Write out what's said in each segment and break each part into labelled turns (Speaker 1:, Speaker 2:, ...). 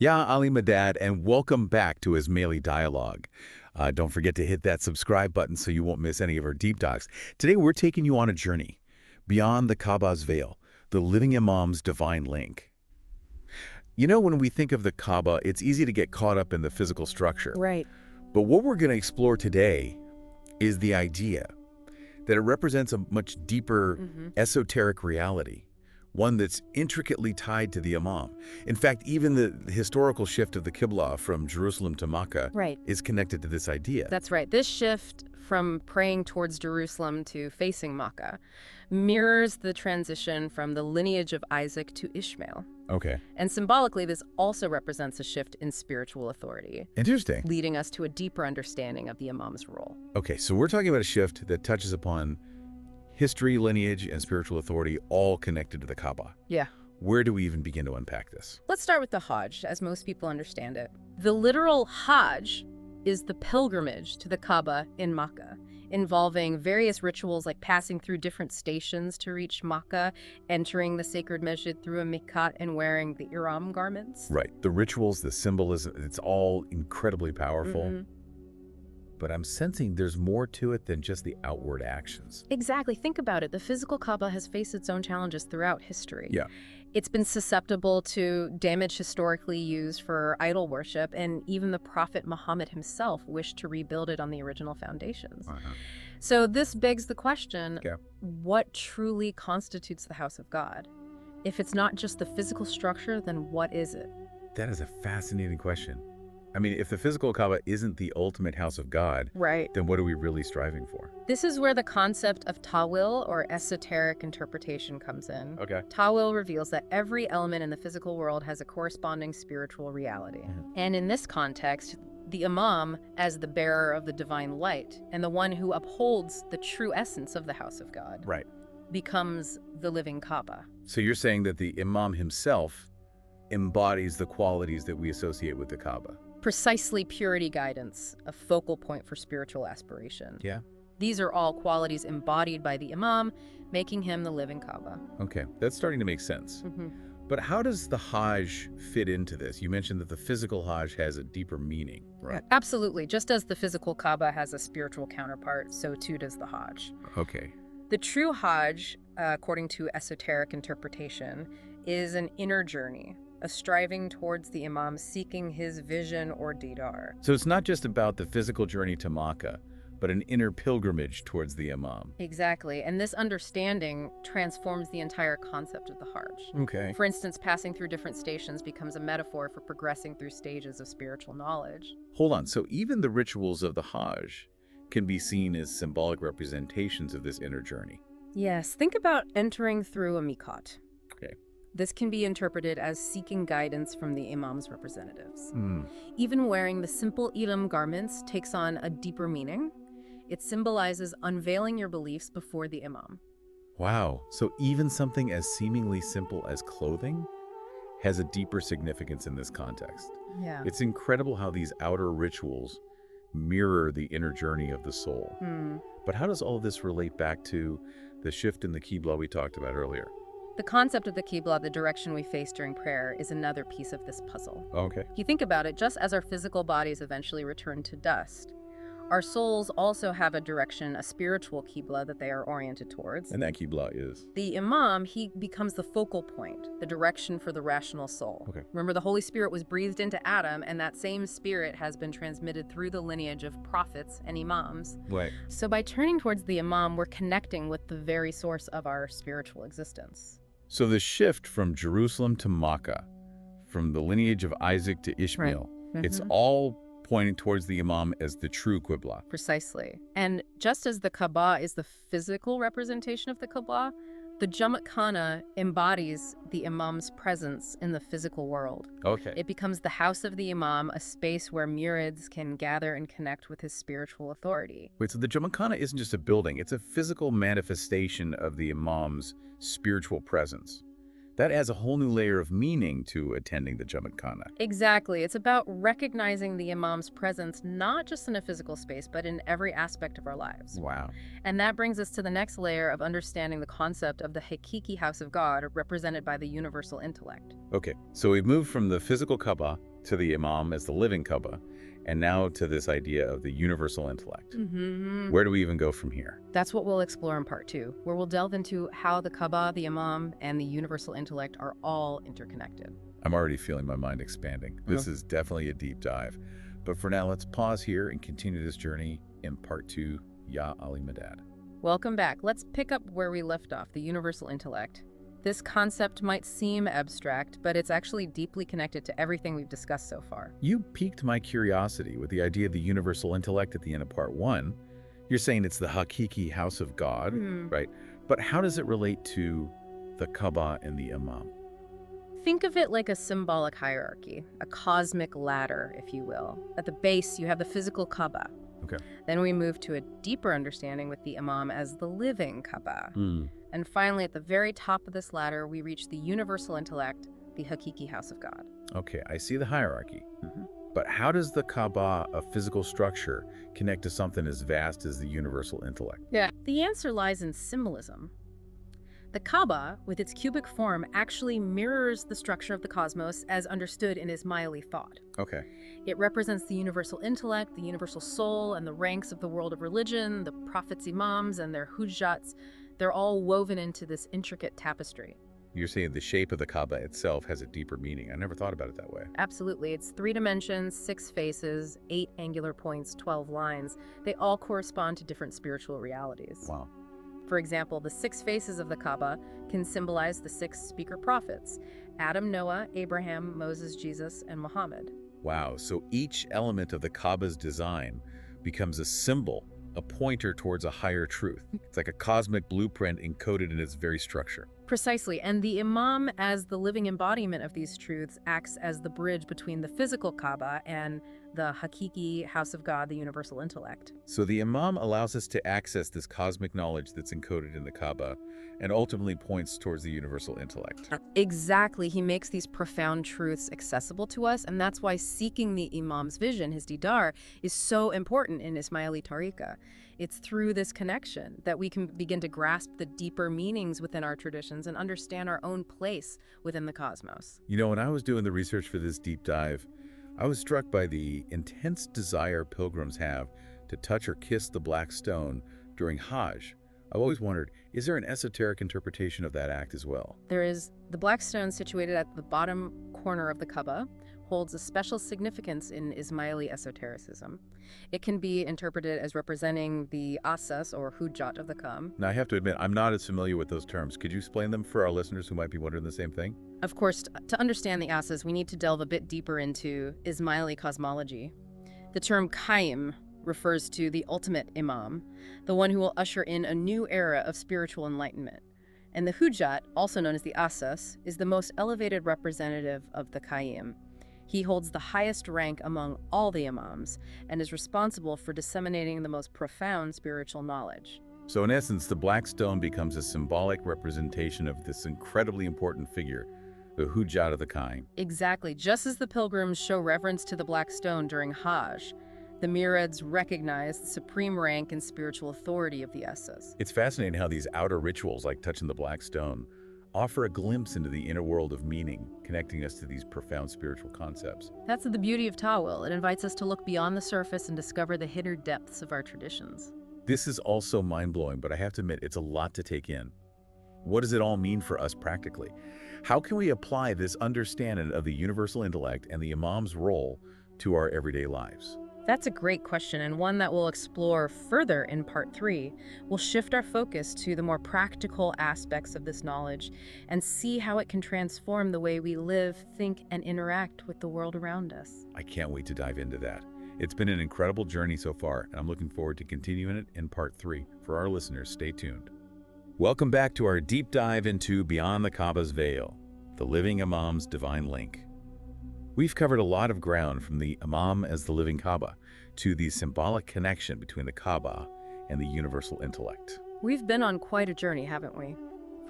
Speaker 1: Ya Ali Madad, and welcome back to Ismaili Dialogue. Don't forget to hit that subscribe button so you won't miss any of our deep dives. Today we're taking you on a journey beyond the Kaaba's veil, the living Imam's divine link. You know, when we think of the Kaaba, it's easy to get caught up in the physical structure.
Speaker 2: Right.
Speaker 1: But what we're going to explore today is the idea that it represents a much deeper esoteric reality, one that's intricately tied to the Imam. In fact, even the historical shift of the Qibla from Jerusalem to Makkah is connected to this idea.
Speaker 2: That's right. This shift from praying towards Jerusalem to facing Makkah mirrors the transition from the lineage of Isaac to Ishmael.
Speaker 1: Okay.
Speaker 2: And symbolically, this also represents a shift in spiritual authority.
Speaker 1: Interesting.
Speaker 2: Leading us to a deeper understanding of the Imam's role.
Speaker 1: Okay, so we're talking about a shift that touches upon history, lineage, and spiritual authority, all connected to the Kaaba.
Speaker 2: Yeah.
Speaker 1: Where do we even begin to unpack this?
Speaker 2: Let's start with the Hajj, as most people understand it. The literal Hajj is the pilgrimage to the Kaaba in Makkah, involving various rituals like passing through different stations to reach Makkah, entering the sacred masjid through a miqat, and wearing the ihram garments.
Speaker 1: Right. The rituals, the symbolism, it's all incredibly powerful. But I'm sensing there's more to it than just the outward actions.
Speaker 2: Exactly. Think about it. The physical Kaaba has faced its own challenges throughout history.
Speaker 1: Yeah.
Speaker 2: It's been susceptible to damage historically used for idol worship, and even the Prophet Muhammad himself wished to rebuild it on the original foundations. So this begs the question, what truly constitutes the house of God? If it's not just the physical structure, then what is it?
Speaker 1: That is a fascinating question. I mean, if the physical Kaaba isn't the ultimate house of God, then what are we really striving for?
Speaker 2: This is where the concept of ta'wil, or esoteric interpretation, comes in.
Speaker 1: Okay.
Speaker 2: Ta'wil reveals that every element in the physical world has a corresponding spiritual reality. And in this context, the Imam, as the bearer of the divine light and the one who upholds the true essence of the house of God, becomes the living Kaaba.
Speaker 1: So you're saying that the Imam himself embodies the qualities that we associate with the Kaaba?
Speaker 2: Precisely. Purity, guidance, a focal point for spiritual aspiration.
Speaker 1: Yeah.
Speaker 2: These are all qualities embodied by the Imam, making him the living Kaaba.
Speaker 1: Okay, that's starting to make sense. But how does the Hajj fit into this? You mentioned that the physical Hajj has a deeper meaning, right?
Speaker 2: Absolutely. Just as the physical Kaaba has a spiritual counterpart, so too does the Hajj.
Speaker 1: Okay.
Speaker 2: The true Hajj, according to esoteric interpretation, is an inner journey, a striving towards the Imam, seeking his vision or didar.
Speaker 1: So it's not just about the physical journey to Makkah, but an inner pilgrimage towards the Imam.
Speaker 2: Exactly, and this understanding transforms the entire concept of the Hajj.
Speaker 1: Okay.
Speaker 2: For instance, passing through different stations becomes a metaphor for progressing through stages of spiritual knowledge.
Speaker 1: Hold on, so even the rituals of the Hajj can be seen as symbolic representations of this inner journey?
Speaker 2: Yes, think about entering through a miqat.
Speaker 1: Okay.
Speaker 2: This can be interpreted as seeking guidance from the Imam's representatives. Even wearing the simple ihram garments takes on a deeper meaning. It symbolizes unveiling your beliefs before the Imam.
Speaker 1: Wow, so even something as seemingly simple as clothing has a deeper significance in this context.
Speaker 2: Yeah.
Speaker 1: It's incredible how these outer rituals mirror the inner journey of the soul. But how does all of this relate back to the shift in the Qibla we talked about earlier?
Speaker 2: The concept of the Qibla, the direction we face during prayer, is another piece of this puzzle.
Speaker 1: Okay.
Speaker 2: If you think about it, just as our physical bodies eventually return to dust, our souls also have a direction, a spiritual Qibla that they are oriented towards.
Speaker 1: And that Qibla is?
Speaker 2: The Imam, he becomes the focal point, the direction for the rational soul.
Speaker 1: Okay.
Speaker 2: Remember, the Holy Spirit was breathed into Adam, and that same spirit has been transmitted through the lineage of prophets and Imams.
Speaker 1: Right.
Speaker 2: So by turning towards the Imam, we're connecting with the very source of our spiritual existence.
Speaker 1: So the shift from Jerusalem to Makkah, from the lineage of Isaac to Ishmael, it's all pointing towards the Imam as the true Qibla.
Speaker 2: Precisely. And just as the Kaaba is the physical representation of the Qibla, the Khana embodies the Imam's presence in the physical world.
Speaker 1: Okay.
Speaker 2: It becomes the house of the Imam, a space where myriads can gather and connect with his spiritual authority.
Speaker 1: Wait, so the Khana isn't just a building, it's a physical manifestation of the Imam's spiritual presence. That adds a whole new layer of meaning to attending the Jumad Khana.
Speaker 2: Exactly. It's about recognizing the Imam's presence not just in a physical space, but in every aspect of our lives.
Speaker 1: Wow.
Speaker 2: And that brings us to the next layer of understanding the concept of the Hakiki house of God, represented by the Universal Intellect.
Speaker 1: Okay, so we've moved from the physical Kaaba to the Imam as the living Kaaba, and now to this idea of the Universal Intellect. Where do we even go from here?
Speaker 2: That's what we'll explore in part 2, where we'll delve into how the Kaaba, the Imam, and the Universal Intellect are all interconnected.
Speaker 1: I'm already feeling my mind expanding. This is definitely a deep dive. But for now, let's pause here and continue this journey in part 2, Ya Ali Madad.
Speaker 2: Welcome back. Let's pick up where we left off, the Universal Intellect. This concept might seem abstract, but it's actually deeply connected to everything we've discussed so far.
Speaker 1: You piqued my curiosity with the idea of the Universal Intellect at the end of part 1. You're saying it's the Hakiki house of God, right? But how does it relate to the Kaaba and the Imam?
Speaker 2: Think of it like a symbolic hierarchy, a cosmic ladder, if you will. At the base, you have the physical Kaaba.
Speaker 1: Okay.
Speaker 2: Then we move to a deeper understanding with the Imam as the living Kaaba. And finally, at the very top of this ladder, we reach the Universal Intellect, the Hakiki house of God.
Speaker 1: Okay, I see the hierarchy. But how does the Kaaba, a physical structure, connect to something as vast as the Universal Intellect?
Speaker 2: The answer lies in symbolism. The Kaaba, with its cubic form, actually mirrors the structure of the cosmos as understood in Ismaili thought.
Speaker 1: Okay.
Speaker 2: It represents the universal intellect, the universal soul, and the ranks of the world of religion, the prophets' imams, and their hujjats. They're all woven into this intricate tapestry.
Speaker 1: You're saying the shape of the Kaaba itself has a deeper meaning. I never thought about it that way.
Speaker 2: Absolutely. It's 3 dimensions, 6 faces, 8 angular points, 12 lines. They all correspond to different spiritual realities.
Speaker 1: Wow.
Speaker 2: For example, the 6 faces of the Kaaba can symbolize the 6 speaker prophets: Adam, Noah, Abraham, Moses, Jesus, and Muhammad.
Speaker 1: Wow, so each element of the Kaaba's design becomes a symbol, a pointer towards a higher truth. It's like a cosmic blueprint encoded in its very structure.
Speaker 2: Precisely, and the Imam, as the living embodiment of these truths, acts as the bridge between the physical Kaaba and the Hakiki house of God, the Universal Intellect.
Speaker 1: So the Imam allows us to access this cosmic knowledge that's encoded in the Kaaba and ultimately points towards the Universal Intellect.
Speaker 2: Exactly. He makes these profound truths accessible to us, and that's why seeking the Imam's vision, his didar, is so important in Ismaili Tariqa. It's through this connection that we can begin to grasp the deeper meanings within our traditions and understand our own place within the cosmos.
Speaker 1: You know, when I was doing the research for this deep dive, I was struck by the intense desire pilgrims have to touch or kiss the black stone during Hajj. I've always wondered, is there an esoteric interpretation of that act as well?
Speaker 2: There is. The black stone situated at the bottom corner of the Kaaba holds a special significance in Ismaili esotericism. It can be interpreted as representing the asas or hujjat of the Kaaba.
Speaker 1: Now, I have to admit, I'm not as familiar with those terms. Could you explain them for our listeners who might be wondering the same thing?
Speaker 2: Of course, to understand the asas, we need to delve a bit deeper into Ismaili cosmology. The term qaim refers to the ultimate imam, the one who will usher in a new era of spiritual enlightenment. And the hujjat, also known as the asas, is the most elevated representative of the qaim. He holds the highest rank among all the imams and is responsible for disseminating the most profound spiritual knowledge.
Speaker 1: So in essence, the black stone becomes a symbolic representation of this incredibly important figure, the hujjat of the qaim.
Speaker 2: Exactly. Just as the pilgrims show reverence to the black stone during Hajj, the Murids recognize the supreme rank and spiritual authority of the asas.
Speaker 1: It's fascinating how these outer rituals, like touching the black stone, offer a glimpse into the inner world of meaning, connecting us to these profound spiritual concepts.
Speaker 2: That's the beauty of Tawil. It invites us to look beyond the surface and discover the hidden depths of our traditions.
Speaker 1: This is also mind-blowing, but I have to admit, it's a lot to take in. What does it all mean for us practically? How can we apply this understanding of the universal intellect and the Imam's role to our everyday lives?
Speaker 2: That's a great question, and one that we'll explore further in part 3. We'll shift our focus to the more practical aspects of this knowledge and see how it can transform the way we live, think, and interact with the world around us.
Speaker 1: I can't wait to dive into that. It's been an incredible journey so far, and I'm looking forward to continuing it in part 3. For our listeners, stay tuned. Welcome back to our deep dive into Beyond the Kaaba's Veil, the living Imam's divine link. We've covered a lot of ground from the Imam as the living Kaaba to the symbolic connection between the Kaaba and the universal intellect.
Speaker 2: We've been on quite a journey, haven't we?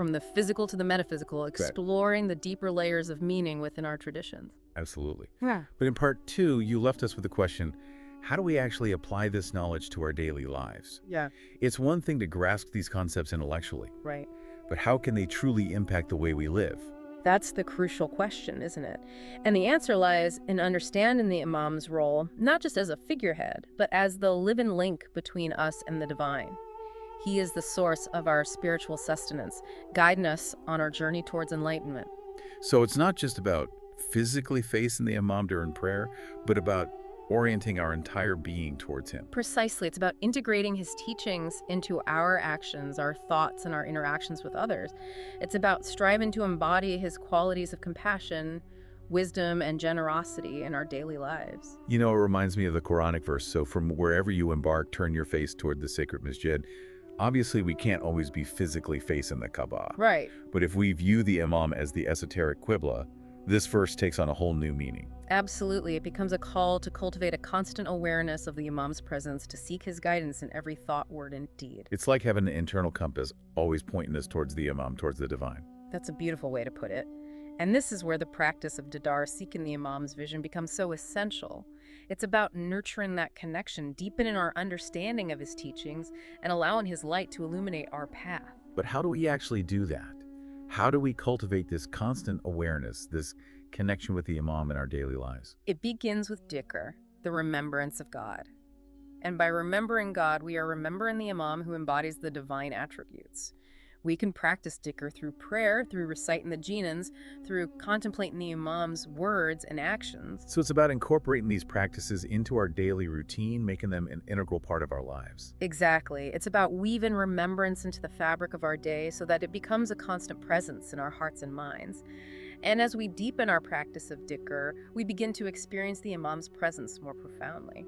Speaker 2: from the physical to the metaphysical, exploring the deeper layers of meaning within our traditions.
Speaker 1: Absolutely.
Speaker 2: Yeah.
Speaker 1: But in part 2, you left us with the question, how do we actually apply this knowledge to our daily lives?
Speaker 2: Yeah.
Speaker 1: It's one thing to grasp these concepts intellectually,
Speaker 2: Right.
Speaker 1: but how can they truly impact the way we live?
Speaker 2: That's the crucial question, isn't it? And the answer lies in understanding the Imam's role, not just as a figurehead, but as the living link between us and the divine. He is the source of our spiritual sustenance, guiding us on our journey towards enlightenment.
Speaker 1: So it's not just about physically facing the Imam during prayer, but about orienting our entire being towards him.
Speaker 2: Precisely. It's about integrating his teachings into our actions, our thoughts, and our interactions with others. It's about striving to embody his qualities of compassion, wisdom, and generosity in our daily lives.
Speaker 1: You know, it reminds me of the Quranic verse, so from wherever you embark, turn your face toward the sacred masjid. Obviously, we can't always be physically facing the Kaaba.
Speaker 2: Right.
Speaker 1: But if we view the Imam as the esoteric Qibla, this verse takes on a whole new meaning.
Speaker 2: Absolutely. It becomes a call to cultivate a constant awareness of the Imam's presence, to seek his guidance in every thought, word, and deed.
Speaker 1: It's like having an internal compass always pointing us towards the Imam, towards the divine.
Speaker 2: That's a beautiful way to put it. And this is where the practice of Didar, seeking the Imam's vision, becomes so essential. It's about nurturing that connection, deepening our understanding of his teachings, and allowing his light to illuminate our path.
Speaker 1: But how do we actually do that? How do we cultivate this constant awareness, this connection with the Imam in our daily lives?
Speaker 2: It begins with dhikr, the remembrance of God. And by remembering God, we are remembering the Imam who embodies the divine attributes. We can practice dhikr through prayer, through reciting the jinans, through contemplating the Imam's words and actions.
Speaker 1: So it's about incorporating these practices into our daily routine, making them an integral part of our lives.
Speaker 2: Exactly. It's about weaving remembrance into the fabric of our day so that it becomes a constant presence in our hearts and minds. And as we deepen our practice of dhikr, we begin to experience the Imam's presence more profoundly.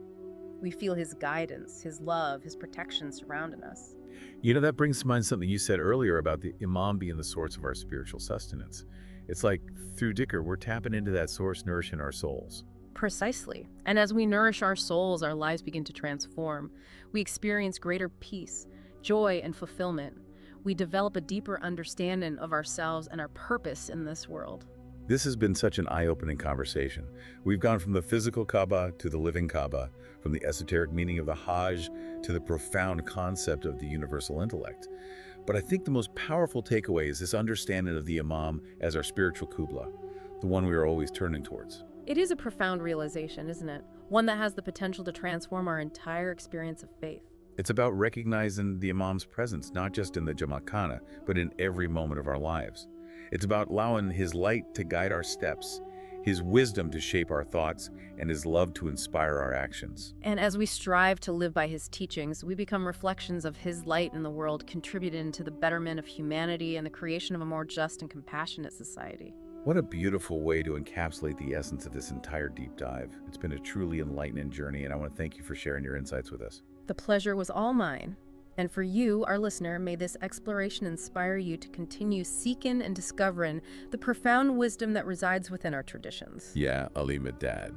Speaker 2: We feel his guidance, his love, his protection surrounding us.
Speaker 1: You know, that brings to mind something you said earlier about the Imam being the source of our spiritual sustenance. It's like through dhikr, we're tapping into that source, nourishing our souls.
Speaker 2: Precisely. And as we nourish our souls, our lives begin to transform. We experience greater peace, joy, and fulfillment. We develop a deeper understanding of ourselves and our purpose in this world.
Speaker 1: This has been such an eye-opening conversation. We've gone from the physical Kaaba to the living Kaaba, from the esoteric meaning of the Hajj to the profound concept of the Universal Intellect. But I think the most powerful takeaway is this understanding of the Imam as our spiritual Qibla, the one we are always turning towards.
Speaker 2: It is a profound realization, isn't it? One that has the potential to transform our entire experience of faith.
Speaker 1: It's about recognizing the Imam's presence, not just in the Jama'khana, but in every moment of our lives. It's about allowing his light to guide our steps, his wisdom to shape our thoughts, and his love to inspire our actions.
Speaker 2: And as we strive to live by his teachings, we become reflections of his light in the world, contributing to the betterment of humanity and the creation of a more just and compassionate society.
Speaker 1: What a beautiful way to encapsulate the essence of this entire deep dive. It's been a truly enlightening journey, and I want to thank you for sharing your insights with us.
Speaker 2: The pleasure was all mine. And for you, our listener, may this exploration inspire you to continue seeking and discovering the profound wisdom that resides within our traditions.
Speaker 1: Yeah, Ali Madad.